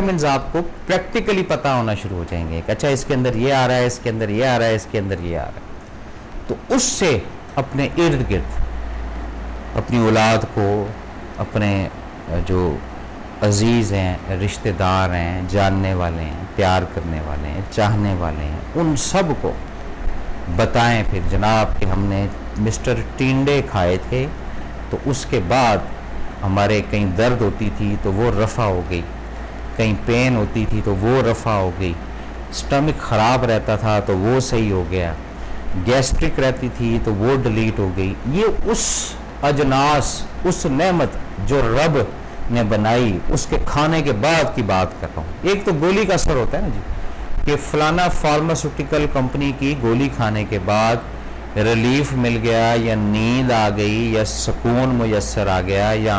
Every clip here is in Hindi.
मीन्स आपको प्रैक्टिकली पता होना शुरू हो जाएंगे कि अच्छा इसके अंदर ये आ रहा है, इसके अंदर ये आ रहा है, इसके अंदर ये आ रहा है। तो उससे अपने इर्द गिर्द अपनी औलाद को, अपने जो अजीज़ हैं, रिश्तेदार हैं, जानने वाले हैं, प्यार करने वाले हैं, चाहने वाले हैं, उन सब को बताएं फिर जनाब कि हमने मिस्टर टिंडे खाए थे, तो उसके बाद हमारे कहीं दर्द होती थी तो वो रफ़ा हो गई, कहीं पेन होती थी तो वो रफ़ा हो गई, स्टमक ख़राब रहता था तो वो सही हो गया, गैस्ट्रिक रहती थी तो वो डिलीट हो गई। ये उस अजनास, उस नेमत जो रब ने बनाई, उसके खाने के बाद की बात कर रहा हूँ। एक तो गोली का असर होता है ना जी, कि फलाना फार्मास्यूटिकल कंपनी की गोली खाने के बाद रिलीफ मिल गया, या नींद आ गई, या सुकून मुयस्सर आ गया, या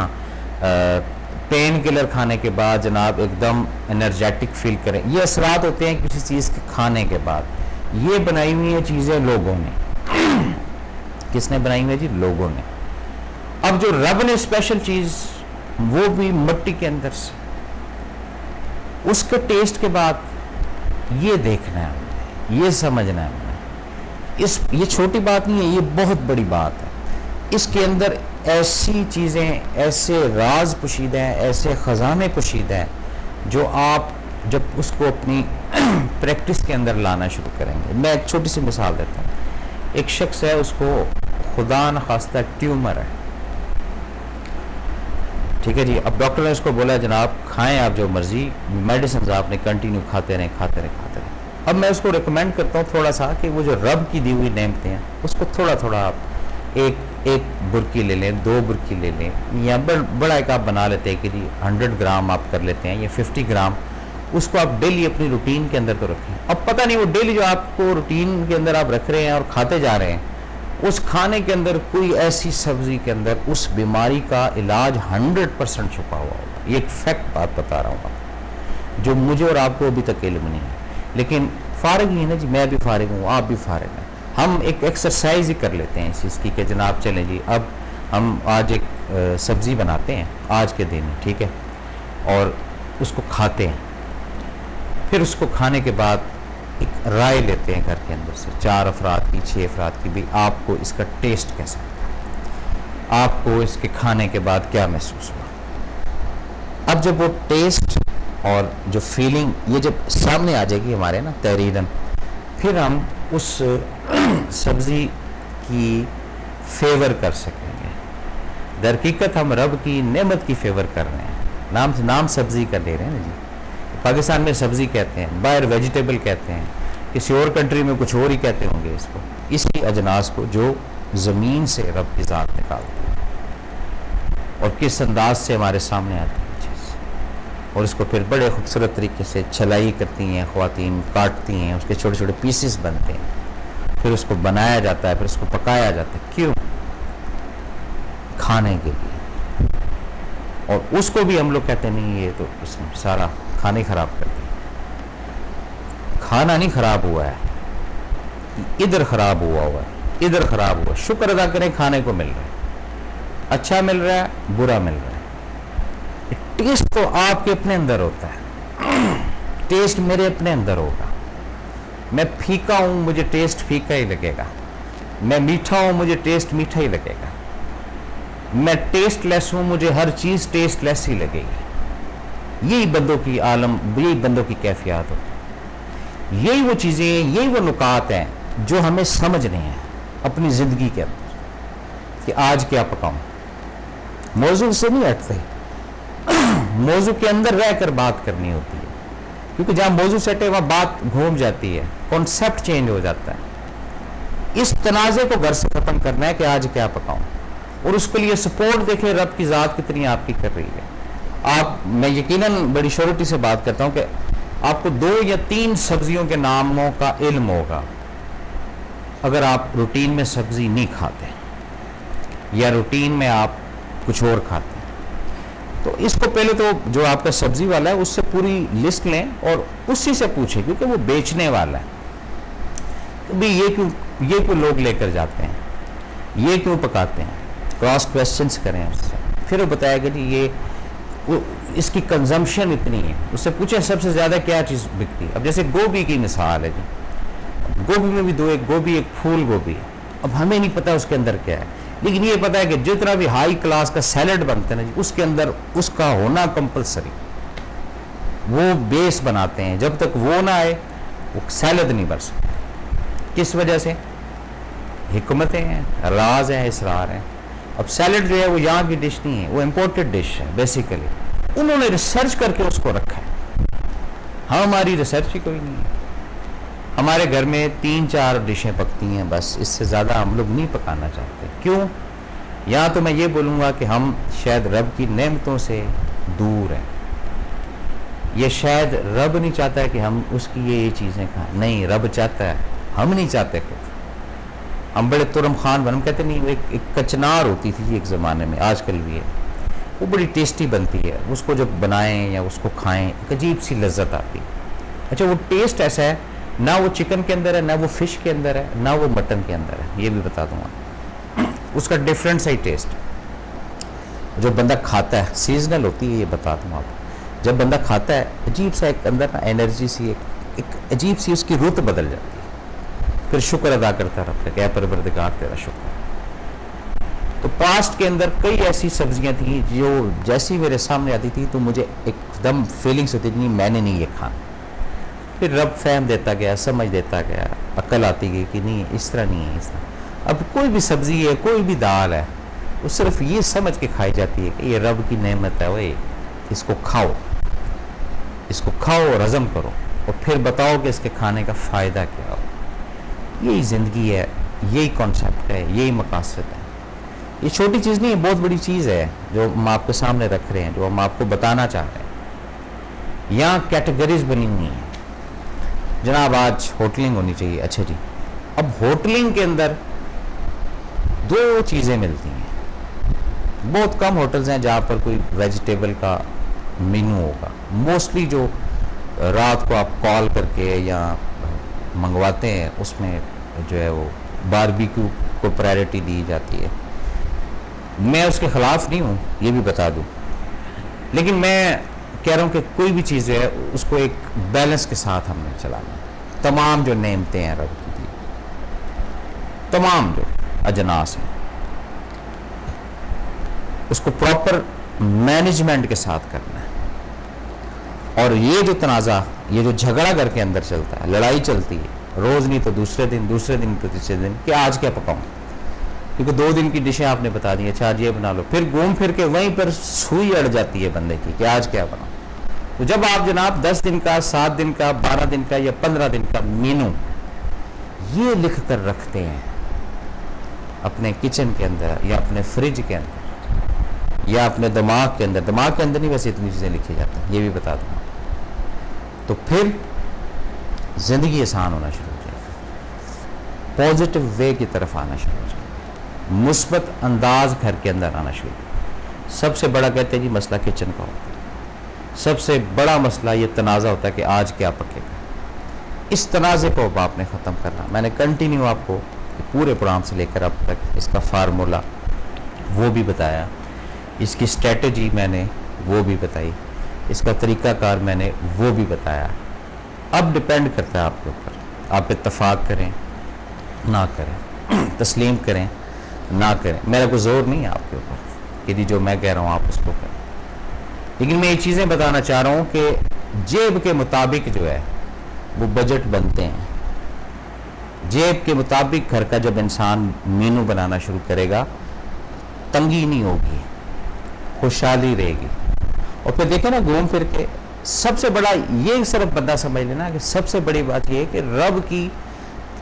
पेन किलर खाने के बाद जनाब एकदम एनर्जेटिक फील करें, ये असरात होते हैं किसी चीज़ के खाने के बाद। ये बनाई हुई है चीज़ें लोगों ने। किसने बनाई हुई है जी? लोगों ने। अब जो रब ने स्पेशल चीज़, वो भी मिट्टी के अंदर से, उसके टेस्ट के बाद ये देखना है, ये समझना है। ये छोटी बात नहीं है, ये बहुत बड़ी बात है। इसके अंदर ऐसी चीज़ें, ऐसे राज पोशीदा हैं, ऐसे ख़जाने पोशीदा हैं, जो आप जब उसको अपनी प्रैक्टिस के अंदर लाना शुरू करेंगे। मैं एक छोटी सी मिसाल देता हूँ। एक शख्स है, उसको खुदा न खास्ता ट्यूमर है, ठीक है जी। अब डॉक्टर ने उसको बोला जनाब खाएं आप जो मर्जी, मेडिसिन आपने कंटिन्यू खाते रहें, खाते रहें, खाते रहें। अब मैं उसको रिकमेंड करता हूँ थोड़ा सा कि वो जो रब की दी हुई नेमतें हैं, उसको थोड़ा थोड़ा आप एक बुरकी ले लें, 2 बुरकी ले लें, या बड़ा एक आप बना लेते हैं कि जी 100 ग्राम आप कर लेते हैं, या 50 ग्राम, उसको आप डेली अपनी रूटीन के अंदर तो रखें। अब पता नहीं वो डेली जो आपको रूटीन के अंदर आप रख रहे हैं और खाते जा रहे हैं, उस खाने के अंदर कोई ऐसी सब्जी के अंदर उस बीमारी का इलाज 100% छुपा हुआ होगा। ये एक फैक्ट बात बता रहा हूँ जो मुझे और आपको अभी तक इल्म नहीं है, लेकिन फारिग ही है ना जी, मैं भी फारिग हूँ, आप भी फारिग हैं। हम एक एक्सरसाइज ही कर लेते हैं इस चीज़ की कि जनाब चलें जी, अब हम आज एक सब्ज़ी बनाते हैं आज के दिन, ठीक है, और उसको खाते हैं। फिर उसको खाने के बाद एक राय लेते हैं घर के अंदर से, 4 अफराद की, 6 अफराद की, भी आपको इसका टेस्ट कैसा लगा, आपको इसके खाने के बाद क्या महसूस हुआ। अब जब वो टेस्ट और जो फीलिंग ये जब सामने आ जाएगी हमारे ना तहरीरन, फिर हम उस सब्ज़ी की फेवर कर सकेंगे। दरहकीकत हम रब की नेमत की फेवर कर रहे हैं, नाम सब्ज़ी का ले रहे हैं ना जी। पाकिस्तान में सब्ज़ी कहते हैं, बाहर वेजिटेबल कहते हैं, किसी और कंट्री में कुछ और ही कहते होंगे इसको, इसी अजनास को जो ज़मीन से रब की ज़ात निकालते हैं और किस अंदाज से हमारे सामने आती है चीज़, और इसको फिर बड़े खूबसूरत तरीके से छलाई करती हैं ख़वातीन, काटती हैं, उसके छोटे छोटे पीसेस बनते हैं, फिर उसको बनाया जाता है, फिर उसको पकाया जाता है। क्यों? खाने के लिए। और उसको भी हम लोग कहते हैं नहीं ये तो इसमें सारा खाने खराब कर दिया। खाना नहीं खराब हुआ है, इधर खराब हुआ है, इधर खराब हुआ। शुक्र अदा करें खाने को मिल रहा है, अच्छा मिल रहा है, बुरा मिल रहा है। टेस्ट तो आपके अपने अंदर होता है, टेस्ट मेरे अपने अंदर होगा। मैं फीका हूं, मुझे टेस्ट फीका ही लगेगा। मैं मीठा हूं, मुझे टेस्ट मीठा ही लगेगा। मैं टेस्टलेस हूं, मुझे हर चीज टेस्टलेस ही लगेगी। यही बंदों की आलम, यही बंदों की कैफियत होती है। यही वो चीजें, यही वो नुकात हैं जो हमें समझने हैं अपनी जिंदगी के अंदर कि आज क्या पकाऊं। मौजू से नहीं हटते, मौजू के अंदर रहकर बात करनी होती है, क्योंकि जहां मौजू सेट है वहां बात घूम जाती है, कॉन्सेप्ट चेंज हो जाता है। इस तनाज़े को घर से खत्म करना है कि आज क्या पकाऊं, और उसके लिए सपोर्ट देखें रब की ज़ात कितनी आपकी कर रही है। मैं यकीनन बड़ी श्योरिटी से बात करता हूं कि आपको 2 या 3 सब्जियों के नामों का इल्म होगा अगर आप रूटीन में सब्जी नहीं खाते या रूटीन में आप कुछ और खाते हैं। तो इसको पहले तो जो आपका सब्जी वाला है उससे पूरी लिस्ट लें और उसी से पूछें, क्योंकि वो बेचने वाला है। तो भी ये क्यों लोग लेकर जाते हैं, ये क्यों पकाते हैं, क्रॉस क्वेश्चंस करें उससे, फिर वो बताएगा कि इसकी कंजम्पशन इतनी है, उससे पूछे सबसे ज़्यादा क्या चीज़ बिकती है। अब जैसे गोभी की मिसाल है जी, गोभी में भी दो, एक गोभी एक फूल गोभी है। अब हमें नहीं पता उसके अंदर क्या है, लेकिन ये पता है कि जितना भी हाई क्लास का सैलड बनता है ना जी, उसके अंदर उसका होना कंपलसरी, वो बेस बनाते हैं। जब तक वो ना आए वो सैलड नहीं बन सकता। किस वजह से? हिकमतें हैं, राज हैं, इसरार हैं। अब सैलड जो है वो यहाँ की डिश नहीं है, वो इम्पोर्टेड डिश है बेसिकली। उन्होंने रिसर्च करके उसको रखा है, हमारी रिसर्च ही कोई नहीं है। हमारे घर में 3-4 डिशें पकती हैं बस, इससे ज़्यादा हम लोग नहीं पकाना चाहते। क्यों? या तो मैं ये बोलूँगा कि हम शायद रब की नेमतों से दूर हैं, ये शायद रब नहीं चाहता है कि हम उसकी ये चीज़ें खाएं। नहीं, रब चाहता है, हम नहीं चाहते खुद। हम बड़े तुरम खान बन, हम कहते नहीं, एक कचनार होती थी एक ज़माने में, आजकल भी है, वो बड़ी टेस्टी बनती है। उसको जब बनाएं या उसको खाएं एक अजीब सी लज्जत आती है। अच्छा, वो टेस्ट ऐसा है, ना वो चिकन के अंदर है, ना वो फिश के अंदर है, ना वो मटन के अंदर है, ये भी बता दूंगा। उसका डिफरेंट सा ही टेस्ट जो बंदा खाता है, सीजनल होती है, ये बता दूँ आपको। जब बंदा खाता है अजीब सा एक अंदर ना एनर्जी सी, एक अजीब सी उसकी रुत बदल जाती है। फिर शुक्र अदा करता रहता है कि ऐ परवरदिगार तेरा शुक्र है। तो पास्ट के अंदर कई ऐसी सब्जियां थी जो जैसी मेरे सामने आती थी तो मुझे एकदम फीलिंग्स होती थी, मैंने नहीं ये खाना। फिर रब फहम देता गया, समझ देता गया, अकल आती गई कि नहीं इस तरह नहीं है, इस तरह। अब कोई भी सब्जी है, कोई भी दाल है, वो सिर्फ ये समझ के खाई जाती है कि ये रब की नेमत है, वो इसको खाओ, इसको खाओ और हजम करो, और फिर बताओ कि इसके खाने का फ़ायदा क्या हो। यही ज़िंदगी है, यही कॉन्सेप्ट है, यही मकासद है। ये छोटी चीज़ नहीं है, बहुत बड़ी चीज़ है जो हम आपके सामने रख रहे हैं, जो हम आपको बताना चाह रहे हैं। यहाँ कैटेगरीज बनी हुई हैं जनाब। आज होटलिंग होनी चाहिए। अच्छा जी, अब होटलिंग के अंदर 2 चीज़ें मिलती हैं। बहुत कम होटल्स हैं जहाँ पर कोई वेजिटेबल का मेनू होगा। मोस्टली जो रात को आप कॉल करके या मंगवाते हैं उसमें जो है वो बारबेक्यू को प्रायोरिटी दी जाती है। मैं उसके ख़िलाफ़ नहीं हूँ, ये भी बता दूँ, लेकिन मैं कह रहा हूँ कि कोई भी चीज़ है उसको एक बैलेंस के साथ हमने चलाना है। तमाम जो नेमतें हैं रब की, तमाम जो अजनास हैं, उसको प्रॉपर मैनेजमेंट के साथ करना है। और ये जो तनाज़ा, ये जो झगड़ा घर के अंदर चलता है, लड़ाई चलती है, रोज़ नहीं तो दूसरे दिन तो तीसरे दिन कि आज क्या पकाऊं, क्योंकि 2 दिन की डिशें आपने बता दी, अच्छा आज ये बना लो, फिर घूम फिर के वहीं पर सुई अड़ जाती है बंदे की कि आज क्या बनाऊं। तो जब आप जनाब 10 दिन का, 7 दिन का, 12 दिन का या 15 दिन का मेनू ये लिख कर रखते हैं अपने किचन के अंदर या अपने फ्रिज के अंदर या अपने दिमाग के अंदर नहीं, वैसे इतनी चीज़ें लिखी जाती हैं, ये भी बता दूँगा, तो फिर ज़िंदगी आसान होना शुरू हो जाएगी, पॉजिटिव वे की तरफ आना शुरू हो जाएगा, मुस्बत अंदाज घर के अंदर आना शुरू हो। सबसे बड़ा कहते हैं जी मसला किचन का होता है, सबसे बड़ा मसला ये तनाज़ा होता है कि आज क्या पकेगा। इस तनाज़े को अब आपने ख़त्म करना। मैंने कंटिन्यू आपको पूरे प्रोग्राम से लेकर अब तक इसका फार्मूला वो भी बताया, इसकी स्ट्रेटजी मैंने वो भी बताई, इसका तरीक़ाकार मैंने वो भी बताया। अब डिपेंड करता है आपके ऊपर, आप इत्तफाक करें ना करें, तस्लीम करें ना करें, मेरा कोई ज़ोर नहीं है आपके ऊपर कि जो मैं कह रहा हूँ आप उसको करें। लेकिन मैं ये चीज़ें बताना चाह रहा हूँ कि जेब के मुताबिक जो है वो बजट बनते हैं। जेब के मुताबिक घर का जब इंसान मेनू बनाना शुरू करेगा, तंगी नहीं होगी, खुशहाली रहेगी। और फिर देखें ना घूम फिर के, सबसे बड़ा ये सिर्फ बंदा समझ लेना कि सबसे बड़ी बात यह है कि रब की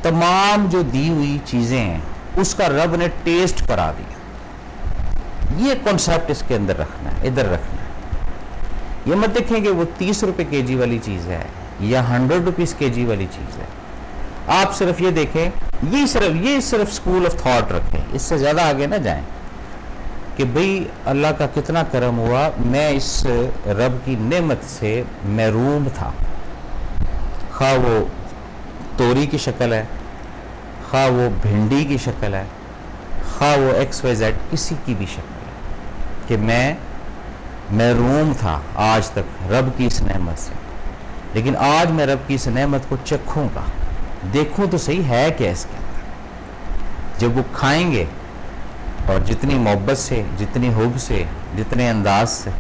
तमाम जो दी हुई चीज़ें हैं उसका रब ने टेस्ट करा दिया। ये कॉन्सेप्ट इसके अंदर रखना है, इधर रखना है। ये मत देखें कि वो 30 रुपये केजी वाली चीज़ है या 100 रुपीज़ केजी वाली चीज़ है। आप सिर्फ ये देखें, ये सिर्फ स्कूल ऑफ थॉट रखें, इससे ज़्यादा आगे ना जाएं कि भाई अल्लाह का कितना करम हुआ, मैं इस रब की नेमत से महरूम था। खा वो तोरी की शक्ल है, खा वो भिंडी की शक्ल है, खा वो XYZ किसी की भी शक्ल है, कि मैं महरूम था आज तक रब की इस नेमत से, लेकिन आज मैं रब की इस नेमत को चखूंगा, देखूं तो सही है क्या इसके अंदर। जब वो खाएंगे और जितनी मोहब्बत से, जितनी हुब से, जितने अंदाज से,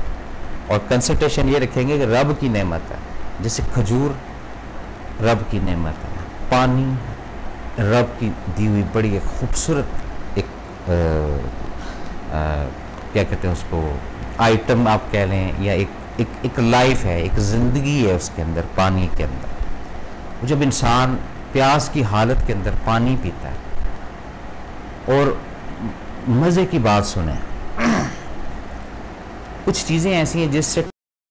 और कंसंट्रेशन ये रखेंगे कि रब की नेमत है, जैसे खजूर रब की नेमत है, पानी रब की दी हुई बड़ी एक खूबसूरत एक क्या कहते हैं उसको, आइटम आप कह लें, या एक लाइफ है, एक ज़िंदगी है उसके अंदर, पानी के अंदर। जब इंसान प्यास की हालत के अंदर पानी पीता है, और मज़े की बात सुने, कुछ चीज़ें ऐसी हैं जिससे